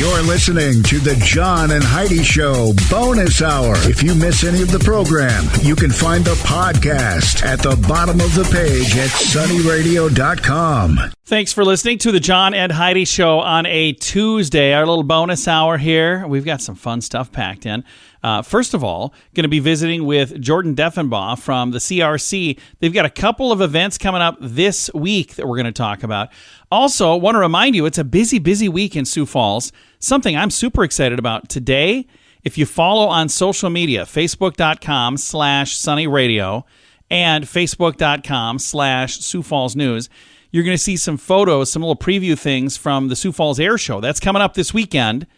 You're listening to the John and Heidi Show Bonus Hour. If you miss any of the program, you can find the podcast at the bottom of the page at sunnyradio.com. Thanks for listening to the John and Heidi Show on a Tuesday, our little bonus hour here. We've got some fun stuff packed in. First of all, going to be visiting with Jordan Deffenbaugh from the CRC. They've got a couple of events coming up this week that we're going to talk about. Also, want to remind you, it's a busy, busy week in Sioux Falls. Something I'm super excited about today. If you follow on social media, facebook.com/sunnyradio and facebook.com/Sioux Falls News, you're going to see some photos, some little preview things from the Sioux Falls Air Show. That's coming up this weekend.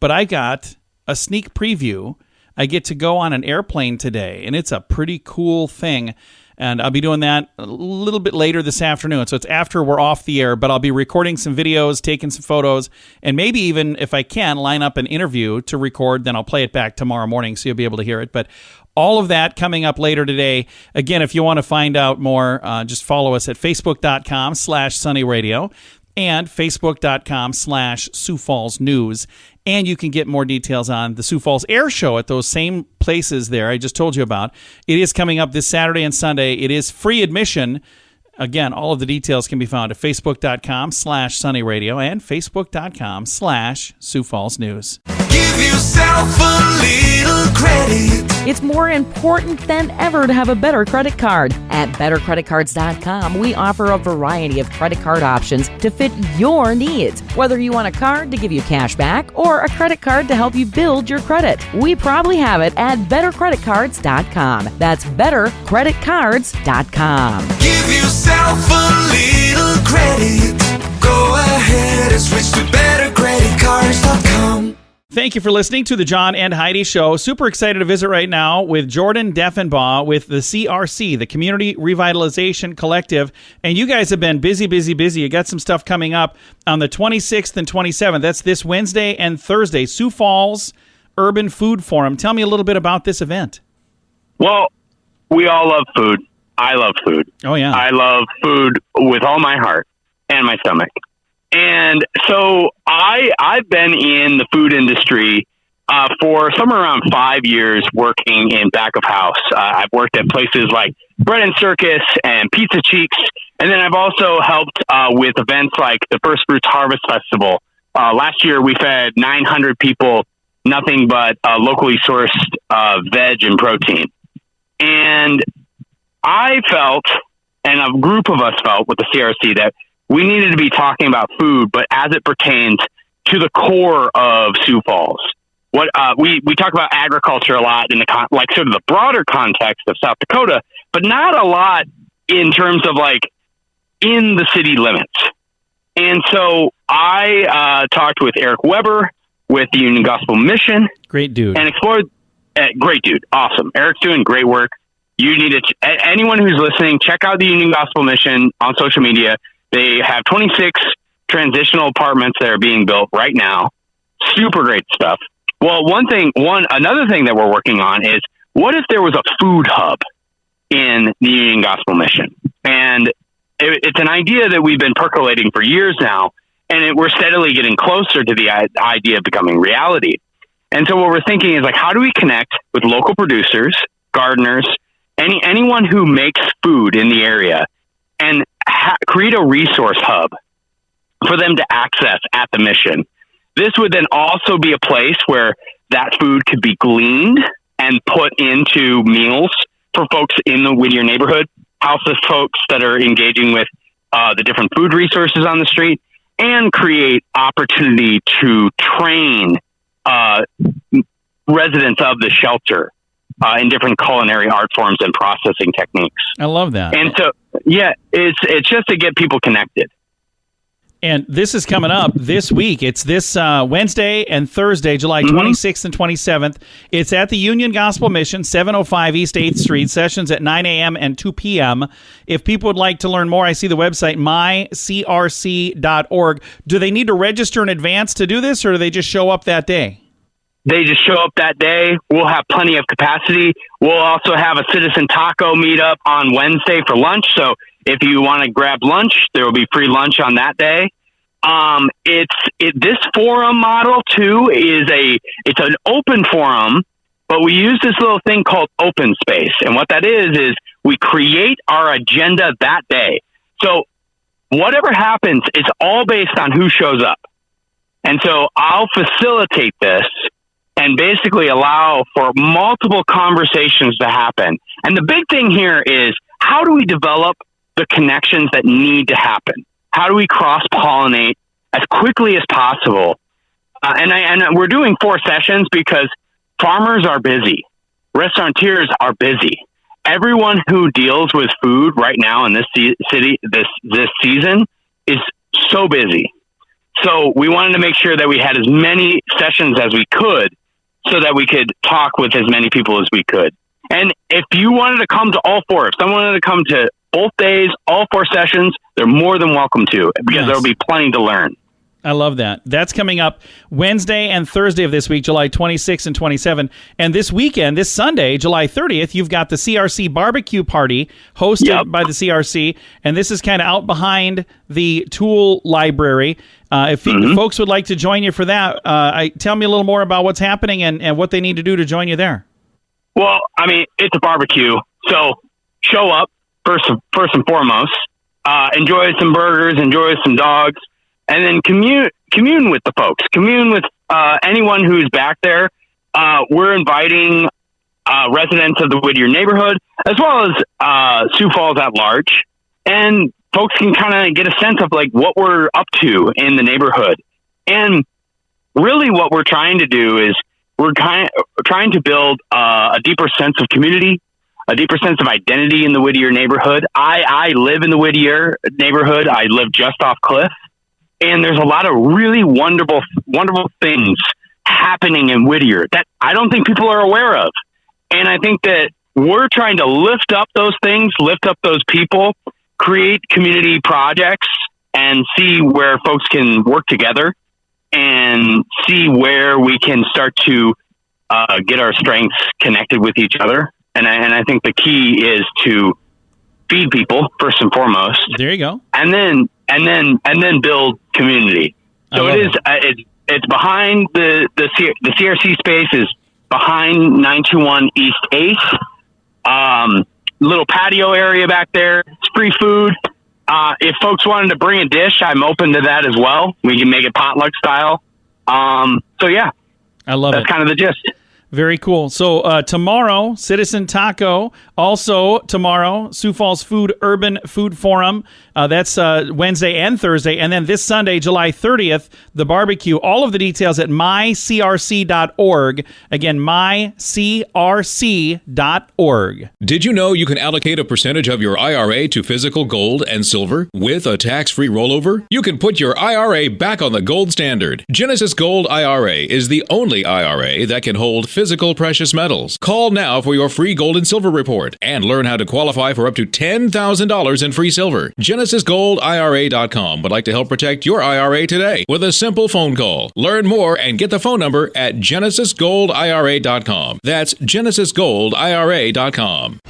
But I got a sneak preview. I get to go on an airplane today, and it's a pretty cool thing. And I'll be doing that a little bit later this afternoon. So it's after we're off the air, but I'll be recording some videos, taking some photos, and maybe even, if I can, line up an interview to record. Then I'll play it back tomorrow morning so you'll be able to hear it. But all of that coming up later today. Again, if you want to find out more, just follow us at facebook.com/sunnyradio and facebook.com/Sioux Falls News. And you can get more details on the Sioux Falls Air Show at those same places there I just told you about. It is coming up this Saturday and Sunday. It is free admission. Again, all of the details can be found at facebook.com/sunnyradio and facebook.com/Sioux Falls News. Give yourself a little credit. It's more important than ever to have a better credit card. At bettercreditcards.com, we offer a variety of credit card options to fit your needs. Whether you want a card to give you cash back or a credit card to help you build your credit, we probably have it at bettercreditcards.com. That's bettercreditcards.com. Give yourself a little credit. Go ahead and switch to bettercreditcards.com. Thank you for listening to the John and Heidi Show. Super excited to visit right now with Jordan Deffenbaugh with the CRC, the Community Revitalization Collective. And you guys have been busy, busy, busy. You got some stuff coming up on the 26th and 27th. That's this Wednesday and Thursday. Sioux Falls Urban Food Forum. Tell me a little bit about this event. Well, we all love food. I love food. Oh, yeah. I love food with all my heart and my stomach. And so I've been in the food industry for somewhere around 5 years working in back of house. I've worked at places like Bread and Circus and Pizza Cheeks. And then I've also helped with events like the First Fruits Harvest Festival. Last year, we fed 900 people nothing but locally sourced veg and protein. And I felt, and a group of us felt with the CRC, that we needed to be talking about food, but as it pertains to the core of Sioux Falls. What we talk about agriculture a lot in the sort of the broader context of South Dakota, but not a lot in terms of like in the city limits. And so I talked with Eric Weber with the Union Gospel Mission. Great dude. And explored. Great dude. Awesome. Eric's doing great work. You need to, anyone who's listening, check out the Union Gospel Mission on social media. They have 26 transitional apartments that are being built right now. Super great stuff. Well, another thing that we're working on is, what if there was a food hub in the Union Gospel Mission? And it's an idea that we've been percolating for years now, and we're steadily getting closer to the idea of becoming reality. And so what we're thinking is, like, how do we connect with local producers, gardeners, anyone who makes food in the area, and create a resource hub for them to access at the mission. This would then also be a place where that food could be gleaned and put into meals for folks in the Whittier neighborhood, houseless folks that are engaging with the different food resources on the street, and create opportunity to train residents of the shelter in different culinary art forms and processing techniques. I love that. And so, yeah, it's just to get people connected. And this is coming up this week. It's this Wednesday and Thursday, July 26th and 27th. It's at the Union Gospel Mission, 705 East 8th Street. Sessions at 9 a.m. and 2 p.m. If people would like to learn more, I see the website, mycrc.org. Do they need to register in advance to do this, or do they just show up that day? They just show up that day. We'll have plenty of capacity. We'll also have a citizen taco meetup on Wednesday for lunch. So if you want to grab lunch, there will be free lunch on that day. This forum model too it's an open forum, but we use this little thing called open space. And what that is we create our agenda that day. So whatever happens, it's all based on who shows up. And so I'll facilitate this and basically allow for multiple conversations to happen. And the big thing here is, how do we develop the connections that need to happen? How do we cross-pollinate as quickly as possible? And we're doing 4 sessions because farmers are busy. Restaurateurs are busy. Everyone who deals with food right now in this city, this season, is so busy. So we wanted to make sure that we had as many sessions as we could so that we could talk with as many people as we could. And if you wanted to come to all 4, if someone wanted to come to both days, all 4 sessions, they're more than welcome to, because there'll be plenty to learn. I love that. That's coming up Wednesday and Thursday of this week, July 26 and 27. And this weekend, this Sunday, July 30th, you've got the CRC barbecue party hosted by the CRC. And this is kind of out behind the tool library. If folks would like to join you for that, tell me a little more about what's happening and what they need to do to join you there. Well, I mean, it's a barbecue. So show up first and foremost. Enjoy some burgers, enjoy some dogs. And then commune with the folks. Commune with anyone who's back there. We're inviting residents of the Whittier neighborhood, as well as Sioux Falls at large. And folks can kind of get a sense of like what we're up to in the neighborhood. And really what we're trying to do is we're trying to build a deeper sense of community, a deeper sense of identity in the Whittier neighborhood. I live in the Whittier neighborhood. I live just off Cliff. And there's a lot of really wonderful things happening in Whittier that I don't think people are aware of. And I think that we're trying to lift up those things, lift up those people, create community projects, and see where folks can work together and see where we can start to get our strengths connected with each other. And I think the key is to feed people first and foremost. There you go. And then build community. So it's behind the CRC space is behind 921 East 8th. Little patio area back there. It's free food. If folks wanted to bring a dish, I'm open to that as well. We can make it potluck style. So yeah, I love it. That's kind of the gist. Very cool. So tomorrow, Citizen Taco. Also tomorrow, Sioux Falls Food Urban Food Forum. That's Wednesday and Thursday. And then this Sunday, July 30th, the barbecue. All of the details at mycrc.org. Again, mycrc.org. Did you know you can allocate a percentage of your IRA to physical gold and silver with a tax-free rollover? You can put your IRA back on the gold standard. Genesis Gold IRA is the only IRA that can hold physical precious metals. Call now for your free gold and silver report and learn how to qualify for up to $10,000 in free silver. GenesisGoldIRA.com would like to help protect your IRA today with a simple phone call. Learn more and get the phone number at GenesisGoldIRA.com. That's GenesisGoldIRA.com.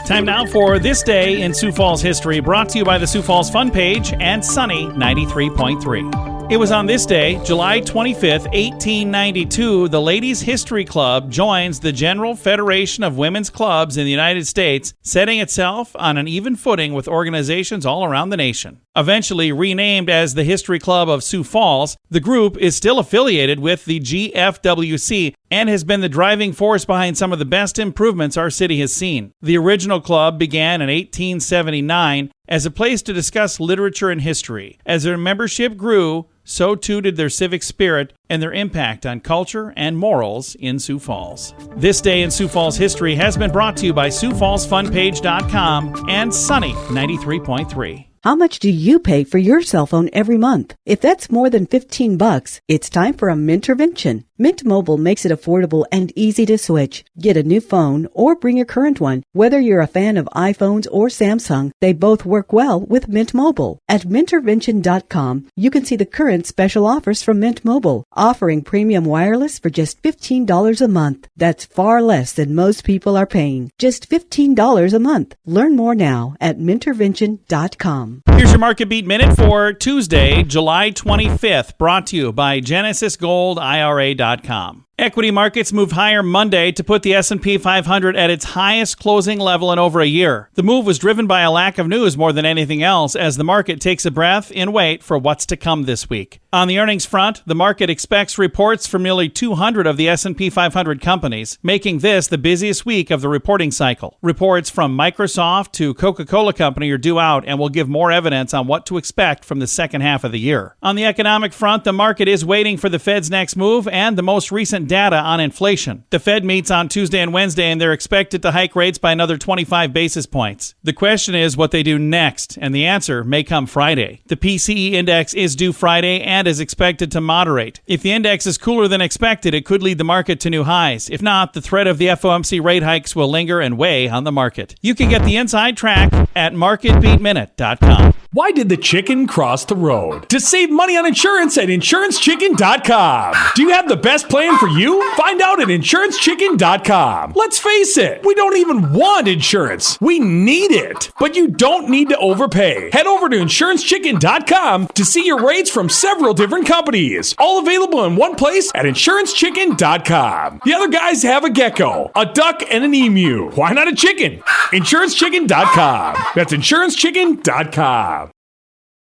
Time now for This Day in Sioux Falls History, brought to you by the Sioux Falls Fun Page and Sunny 93.3. It was on this day, July 25th, 1892, the Ladies History Club joins the General Federation of Women's Clubs in the United States, setting itself on an even footing with organizations all around the nation. Eventually renamed as the History Club of Sioux Falls, the group is still affiliated with the GFWC and has been the driving force behind some of the best improvements our city has seen. The original club began in 1879 as a place to discuss literature and history. As their membership grew, so too did their civic spirit and their impact on culture and morals in Sioux Falls. This Day in Sioux Falls History has been brought to you by SiouxFallsFunPage.com and Sunny 93.3. How much do you pay for your cell phone every month? If that's more than $15, it's time for a Mintervention. Mint Mobile makes it affordable and easy to switch. Get a new phone or bring your current one. Whether you're a fan of iPhones or Samsung, they both work well with Mint Mobile. At Mintervention.com, you can see the current special offers from Mint Mobile, offering premium wireless for just $15 a month. That's far less than most people are paying. Just $15 a month. Learn more now at Mintervention.com. Here's your Market Beat Minute for Tuesday, July 25th, brought to you by GenesisGoldIRA.com. Equity markets moved higher Monday to put the S&P 500 at its highest closing level in over a year. The move was driven by a lack of news more than anything else as the market takes a breath and wait for what's to come this week. On the earnings front, the market expects reports from nearly 200 of the S&P 500 companies, making this the busiest week of the reporting cycle. Reports from Microsoft to Coca-Cola Company are due out and will give more evidence on what to expect from the second half of the year. On the economic front, the market is waiting for the Fed's next move and the most recent data on inflation. The Fed meets on Tuesday and Wednesday, and they're expected to hike rates by another 25 basis points. The question is what they do next, and the answer may come Friday. The PCE index is due Friday and is expected to moderate. If the index is cooler than expected, it could lead the market to new highs. If not, the threat of the FOMC rate hikes will linger and weigh on the market. You can get the inside track at MarketBeatMinute.com. Why did the chicken cross the road? To save money on insurance at InsuranceChicken.com. Do you have the best plan for you? Find out at InsuranceChicken.com. Let's face it, we don't even want insurance. We need it. But you don't need to overpay. Head over to InsuranceChicken.com to see your rates from several different companies. All available in one place at InsuranceChicken.com. The other guys have a gecko, a duck, and an emu. Why not a chicken? InsuranceChicken.com. That's InsuranceChicken.com.